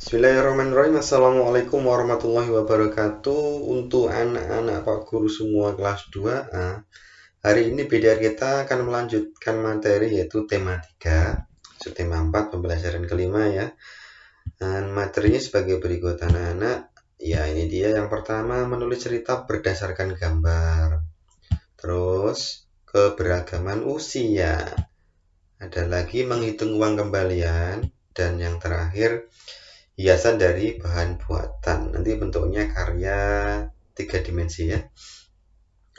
Bismillahirrahmanirrahim. Assalamualaikum warahmatullahi wabarakatuh. Untuk anak-anak Pak Guru semua kelas 2A, hari ini BDR kita akan melanjutkan materi yaitu tema 3, tema 4, pembelajaran kelima ya. Dan materinya sebagai berikut anak-anak. Ya, ini dia yang pertama, menulis cerita berdasarkan gambar. Terus keberagaman usia. Ada lagi menghitung uang kembalian, dan yang terakhir hiasan dari bahan buatan. Nanti bentuknya karya 3 dimensi ya.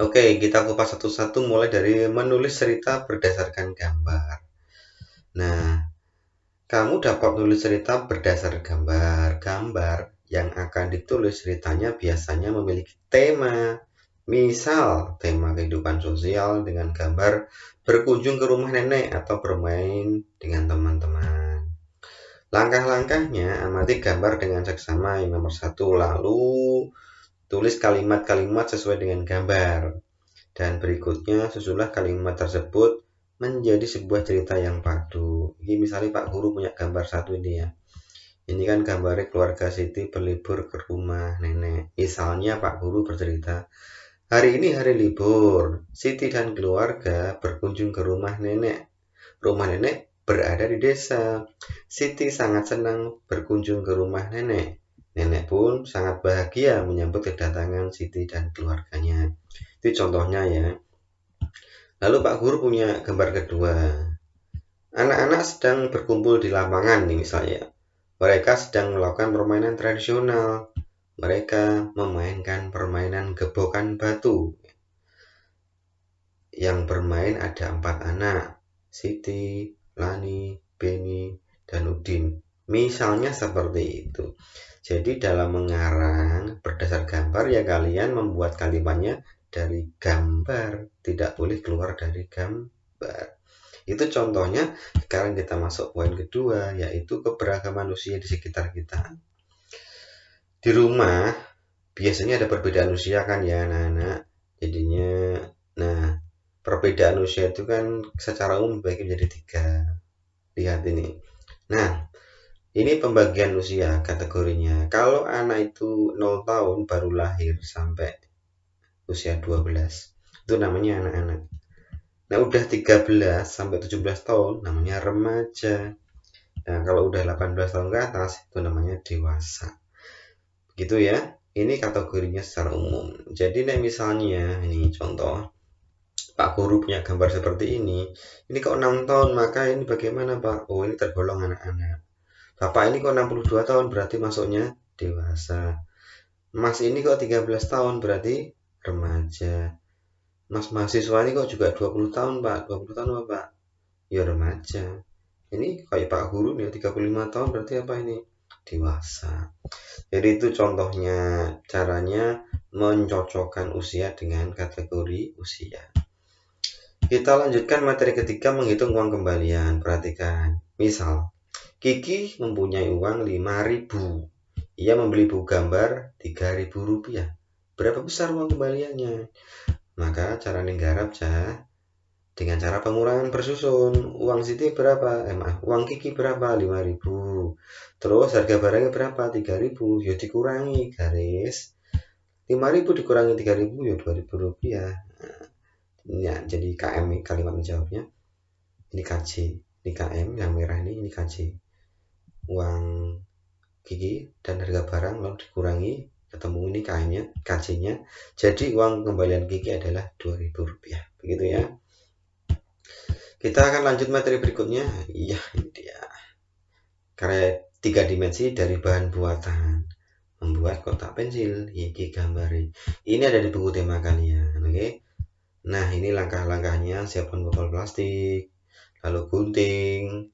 Oke, kita kupas satu-satu mulai dari menulis cerita berdasarkan gambar. Nah, kamu dapat menulis cerita berdasarkan gambar. Gambar yang akan ditulis ceritanya biasanya memiliki tema. Misal, tema kehidupan sosial dengan gambar berkunjung ke rumah nenek atau bermain dengan teman-teman. Langkah-langkahnya, amati gambar dengan seksama. Yang nomor 1, lalu tulis kalimat-kalimat sesuai dengan gambar. Dan berikutnya, susunlah kalimat tersebut menjadi sebuah cerita yang padu. Ini misalnya Pak Guru punya gambar satu ini ya. Ini kan gambarnya keluarga Siti berlibur ke rumah nenek. Misalnya Pak Guru bercerita, hari ini hari libur, Siti dan keluarga berkunjung ke rumah nenek. Rumah nenek berada di desa. Siti sangat senang berkunjung ke rumah nenek. Nenek pun sangat bahagia menyambut kedatangan Siti dan keluarganya. Itu contohnya ya. Lalu Pak Guru punya gambar kedua. Anak-anak sedang berkumpul di lapangan nih misalnya. Mereka sedang melakukan permainan tradisional. Mereka memainkan permainan gebokan batu. Yang bermain ada 4 anak. Siti, Lani, Beni, dan Udin. Misalnya seperti itu. Jadi dalam mengarang berdasar gambar ya kalian membuat kalimatnya dari gambar. Tidak boleh keluar dari gambar. Itu contohnya. Sekarang kita masuk poin kedua, yaitu keberagaman usia di sekitar kita. Di rumah biasanya ada perbedaan usia kan ya anak-anak. Jadinya, perbedaan usia itu kan secara umum dibagi menjadi 3. Lihat ini. Nah, ini pembagian usia kategorinya. Kalau anak itu 0 tahun baru lahir sampai usia 12, itu namanya anak-anak. Nah, udah 13 sampai 17 tahun namanya remaja. Nah, kalau udah 18 tahun ke atas itu namanya dewasa. Begitu ya. Ini kategorinya secara umum. Jadi misalnya ini contoh Pak Guru punya gambar seperti ini kok 6 tahun, maka ini bagaimana Pak? Oh, ini tergolong anak-anak. Bapak ini kok 62 tahun, berarti masuknya dewasa. Mas ini kok 13 tahun, berarti remaja. Mas mahasiswa ini kok juga 20 tahun Pak, 20 tahun apa Pak? Ya remaja. Ini kayak Pak Guru nih 35 tahun, berarti apa ini? Dewasa. Jadi itu contohnya, caranya mencocokkan usia dengan kategori usia. Kita lanjutkan materi ketiga, menghitung uang kembalian. Perhatikan. Misal, Kiki mempunyai uang 5.000. Ia membeli buku gambar 3.000 rupiah. Berapa besar uang kembaliannya? Maka cara nggarap dengan cara pengurangan bersusun. Uang Siti berapa? Uang Kiki berapa? 5.000. Terus harga barangnya berapa? 3.000. Ya dikurangi garis. 5.000 dikurangi 3.000 ya 2.000 rupiah. Ya, jadi KM kalimat menjawabnya. Ini KJ, ini KM yang merah ini KJ. Uang Kiki dan harga barang lalu dikurangi, ketemu ini KM-nya, KJ-nya. Jadi uang kembalian Kiki adalah 2.000 rupiah. Begitu ya. Kita akan lanjut materi berikutnya. Iya, ini dia. Karya 3 dimensi dari bahan buatan. Membuat kotak pensil, iki gambari. Ini ada di buku tema kalian, oke? Nah, ini langkah-langkahnya. Siapkan botol plastik, lalu gunting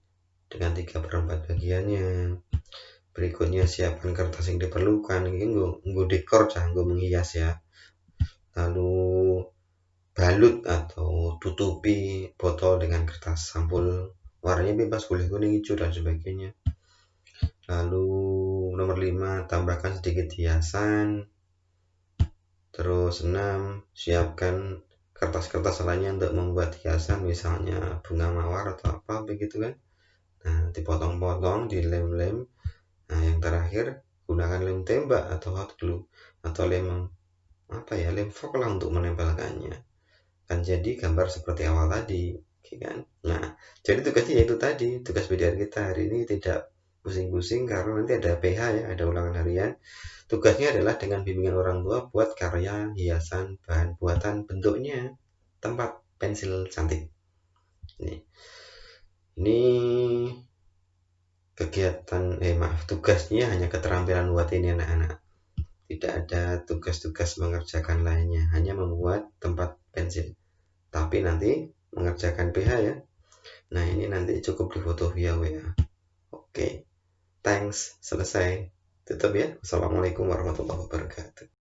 dengan 3/4 bagiannya. Berikutnya siapkan kertas yang diperlukan. Ini gue dekor, gue menghias ya. Lalu balut atau tutupi botol dengan kertas sampul. Warnanya bebas, boleh kuning, hijau dan sebagainya. Lalu nomor 5, tambahkan sedikit hiasan. Terus 6, siapkan kertas-kertas lainnya untuk membuat hiasan, misalnya bunga mawar atau apa begitu kan. Nah, dipotong-potong, dilem-lem. Nah, yang terakhir gunakan lem tembak atau hot glue atau lem lem fog lah untuk menempelkannya. Kan jadi gambar seperti awal tadi, kan? Nah, jadi tugasnya itu tadi, tugas BDR kita hari ini tidak pusing-pusing karena nanti ada PH ya, ada ulangan harian. Tugasnya adalah dengan bimbingan orang tua buat karya hiasan bahan buatan bentuknya tempat pensil cantik. Ini kegiatan tugasnya hanya keterampilan buat ini anak-anak. Tidak ada tugas-tugas mengerjakan lainnya, hanya membuat tempat pensil. Tapi nanti mengerjakan PH ya. Nah, ini nanti cukup difoto via WA. Oke. Thanks, selesai. Tutup ya. Assalamualaikum warahmatullahi wabarakatuh.